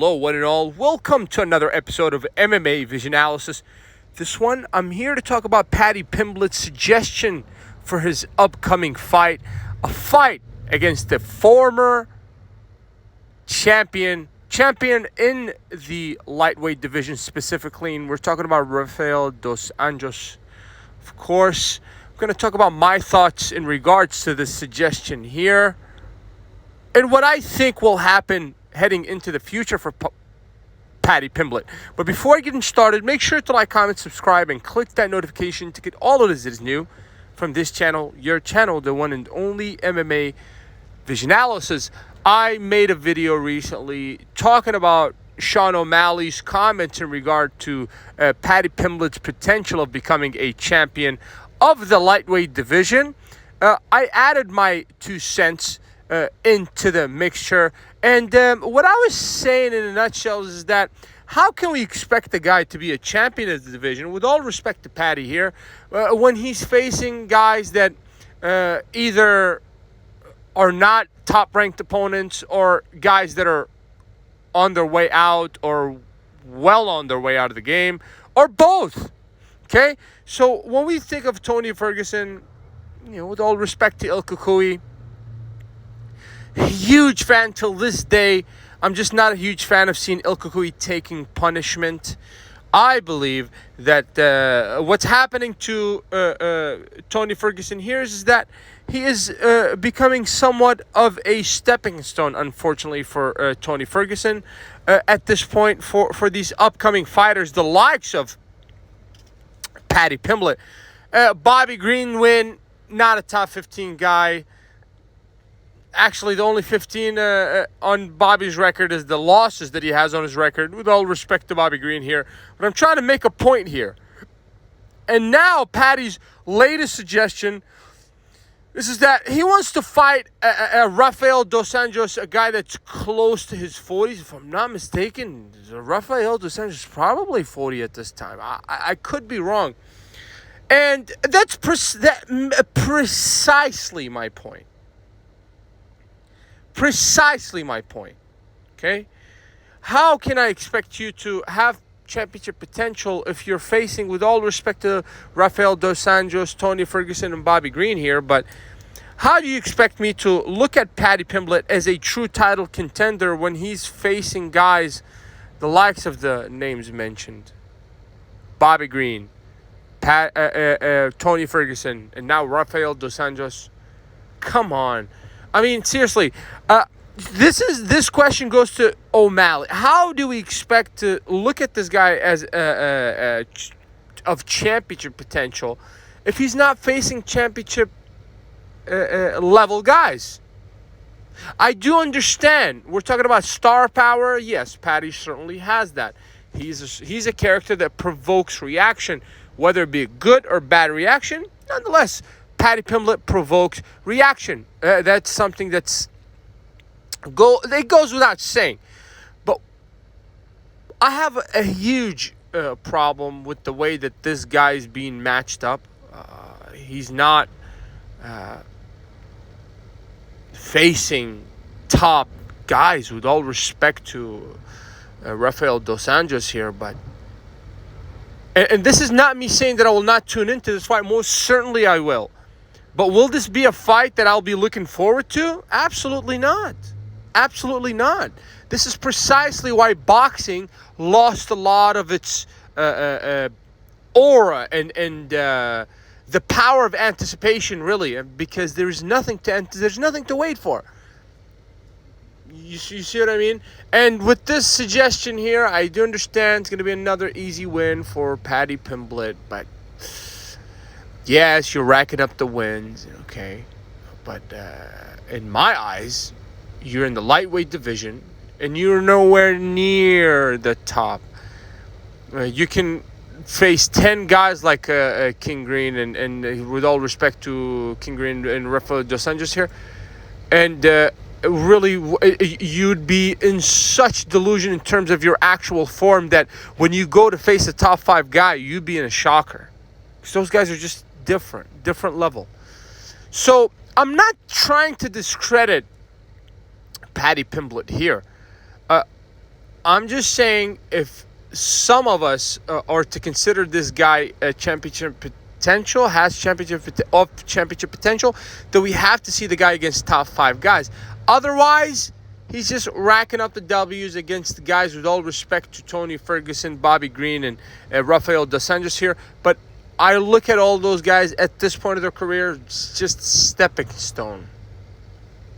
Hello, one and all. Welcome to another episode of MMA Vision Analysis. This one, I'm here to talk about Paddy Pimblett's suggestion for his upcoming fight. A fight against the former champion in the lightweight division specifically. And we're talking about Rafael dos Anjos. Of course, I'm going to talk about my thoughts in regards to this suggestion here and what I think will happen heading into the future for Paddy Pimblett. But before getting started, make sure to like, comment, subscribe, and click that notification to get all of this that is new from this channel, your channel, the one and only MMA Vision Analysis. I made a video recently talking about Sean O'Malley's comments in regard to Paddy Pimblett's potential of becoming a champion of the lightweight division. I added my 2 cents into the mixture. And what I was saying in a nutshell is that how can we expect the guy to be a champion of the division, with all respect to Paddy here, when he's facing guys that either are not top-ranked opponents or guys that are on their way out or well on their way out of the game, or both, okay? So when we think of Tony Ferguson, with all respect to Il Cucuy, huge fan till this day. I'm just not a huge fan of seeing Il Cucuy taking punishment. I believe that what's happening to Tony Ferguson here is that he is becoming somewhat of a stepping stone, unfortunately, for Tony Ferguson at this point for these upcoming fighters, the likes of Paddy Pimblett. Bobby Green win, not a top 15 guy. Actually, the only 15 on Bobby's record is the losses that he has on his record, with all respect to Bobby Green here. But I'm trying to make a point here. And now Paddy's latest suggestion is that he wants to fight a Rafael dos Anjos, a guy that's close to his 40s. If I'm not mistaken, Rafael dos Anjos is probably 40 at this time. I could be wrong. And that's precisely my point. Precisely my point, okay? How can I expect you to have championship potential if you're facing, with all respect to Rafael dos Anjos, Tony Ferguson, and Bobby Green here, but how do you expect me to look at Paddy Pimblett as a true title contender when he's facing guys the likes of the names mentioned? Bobby Green, Tony Ferguson, and now Rafael dos Anjos. Come on. I mean, seriously, this question goes to O'Malley. How do we expect to look at this guy as of championship potential if he's not facing championship level guys? I do understand. We're talking about star power. Yes, Paddy certainly has that. He's a character that provokes reaction, whether it be a good or bad reaction. Nonetheless, Paddy Pimblett provokes reaction. That's something that goes without saying. But I have a huge problem with the way that this guy is being matched up. He's not facing top guys, with all respect to Rafael dos Anjos here, but and this is not me saying that I will not tune into this fight. Most certainly I will. But will this be a fight that I'll be looking forward to? Absolutely not. Absolutely not. This is precisely why boxing lost a lot of its aura and the power of anticipation, really, because there's nothing to wait for. You see what I mean? And with this suggestion here, I do understand it's going to be another easy win for Paddy Pimblett, but yes, you're racking up the wins, okay? But in my eyes, you're in the lightweight division, and you're nowhere near the top. You can face 10 guys like King Green, and with all respect to King Green and Rafael dos Anjos here, and really, you'd be in such delusion in terms of your actual form that when you go to face a top 5 guy, you'd be in a shocker. Because those guys are just different level. So I'm not trying to discredit Paddy Pimblett here. I'm just saying, if some of us are to consider this guy a championship potential, has championship potential, then we have to see the guy against top 5 guys. Otherwise, he's just racking up the W's against the guys, with all respect to Tony Ferguson, Bobby Green, and Rafael dos Anjos here. But I look at all those guys at this point of their career, it's just stepping stone.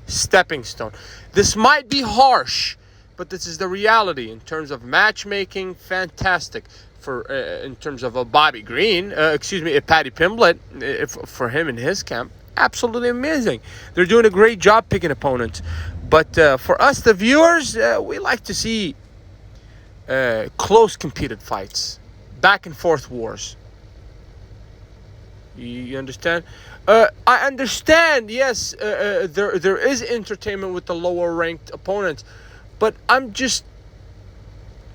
This might be harsh, but this is the reality. In terms of matchmaking, fantastic. In terms of a Bobby Green, a Paddy Pimblett, for him in his camp, absolutely amazing. They're doing a great job picking opponents. But for us, the viewers, we like to see close competed fights, back and forth wars. You understand? I understand, yes, there is entertainment with the lower ranked opponents, but I'm just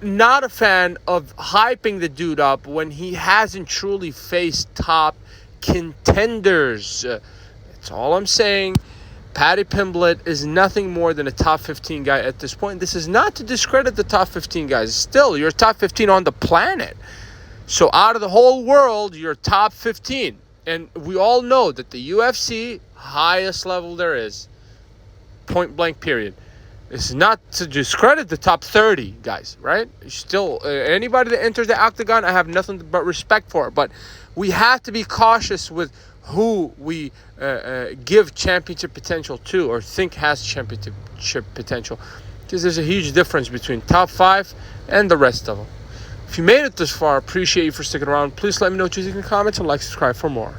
not a fan of hyping the dude up when he hasn't truly faced top contenders. That's all I'm saying. Paddy Pimblett is nothing more than a top 15 guy at this point. This is not to discredit the top 15 guys. Still, you're top 15 on the planet. So out of the whole world, you're top 15. And we all know that the UFC, highest level there is. Point blank, period. This is not to discredit the top 30 guys, right? Still, anybody that enters the octagon, I have nothing but respect for. But we have to be cautious with who we give championship potential to, or think has championship potential. Because there's a huge difference between top 5 and the rest of them. If you made it this far, appreciate you for sticking around. Please let me know what you think in the comments, and like, subscribe for more.